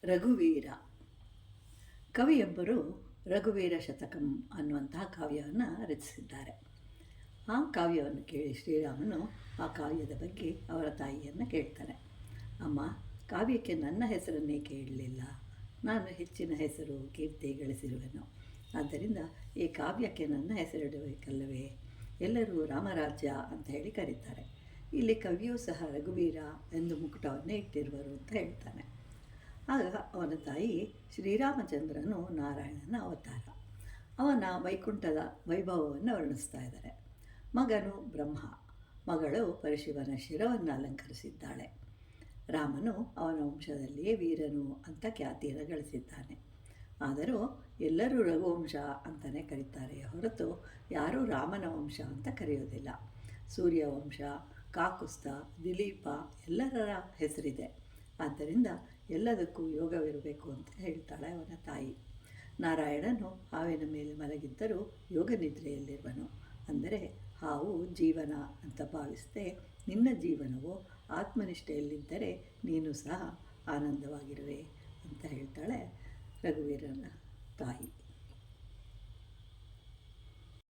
ರಘುವೀರ. ಕವಿಯೊಬ್ಬರು ರಘುವೀರ ಶತಕಂ ಅನ್ನುವಂತಹ ಕಾವ್ಯವನ್ನು ರಚಿಸಿದ್ದಾರೆ. ಆ ಕಾವ್ಯವನ್ನು ಕೇಳಿ ಶ್ರೀರಾಮನು ಆ ಕಾವ್ಯದ ಬಗ್ಗೆ ಅವರ ತಾಯಿಯನ್ನು ಕೇಳ್ತಾನೆ. ಅಮ್ಮ, ಕಾವ್ಯಕ್ಕೆ ನನ್ನ ಹೆಸರನ್ನೇ ಕೇಳಲಿಲ್ಲ, ನಾನು ಹೆಚ್ಚಿನ ಹೆಸರು ಕೀರ್ತಿ ಗಳಿಸಿರುವೆನು, ಆದ್ದರಿಂದ ಈ ಕಾವ್ಯಕ್ಕೆ ನನ್ನ ಹೆಸರಿಡಬೇಕಲ್ಲವೇ? ಎಲ್ಲರೂ ರಾಮರಾಜ್ಯ ಅಂತ ಹೇಳಿ ಕರೀತಾರೆ. ಇಲ್ಲಿ ಕವಿಯೂ ಸಹ ರಘುವೀರ ಎಂದು ಮುಕುಟವನ್ನೇ ಇಟ್ಟಿರುವರು ಅಂತ ಹೇಳ್ತಾನೆ. ಆಗ ಅವನ ತಾಯಿ ಶ್ರೀರಾಮಚಂದ್ರನು ನಾರಾಯಣನ ಅವತಾರ. ಅವನ ವೈಕುಂಠದ ವೈಭವವನ್ನು ವರ್ಣಿಸ್ತಾ ಇದ್ದಾರೆ. ಮಗನು ಬ್ರಹ್ಮ, ಮಗಳು ಪರಶಿವನ ಶಿರವನ್ನು ಅಲಂಕರಿಸಿದ್ದಾಳೆ. ರಾಮನು ಅವನ ವಂಶದಲ್ಲಿಯೇ ವೀರನು ಅಂತ ಖ್ಯಾತಿಯನ್ನು ಗಳಿಸಿದ್ದಾನೆ. ಆದರೂ ಎಲ್ಲರೂ ರಘುವಂಶ ಅಂತಲೇ ಕರೀತಾರೆ ಹೊರತು ಯಾರೂ ರಾಮನ ವಂಶ ಅಂತ ಕರೆಯೋದಿಲ್ಲ. ಸೂರ್ಯವಂಶ, ಕಾಕುಸ್ಥ, ದಿಲೀಪ ಎಲ್ಲರ ಹೆಸರಿದೆ. ಆದ್ದರಿಂದ ಎಲ್ಲದಕ್ಕೂ ಯೋಗವಿರಬೇಕು ಅಂತ ಹೇಳ್ತಾಳೆ ಅವನ ತಾಯಿ. ನಾರಾಯಣನು ಹಾವಿನ ಮೇಲೆ ಮಲಗಿದ್ದರೂ ಯೋಗ ನಿದ್ರೆಯಲ್ಲಿರುವನು. ಅಂದರೆ ಹಾವು ಜೀವನ ಅಂತ ಭಾವಿಸದೆ ನಿನ್ನ ಜೀವನವು ಆತ್ಮನಿಷ್ಠೆಯಲ್ಲಿದ್ದರೆ ನೀನು ಸಹ ಆನಂದವಾಗಿರುವೆ ಅಂತ ಹೇಳ್ತಾಳೆ ರಘುವೀರನ ತಾಯಿ.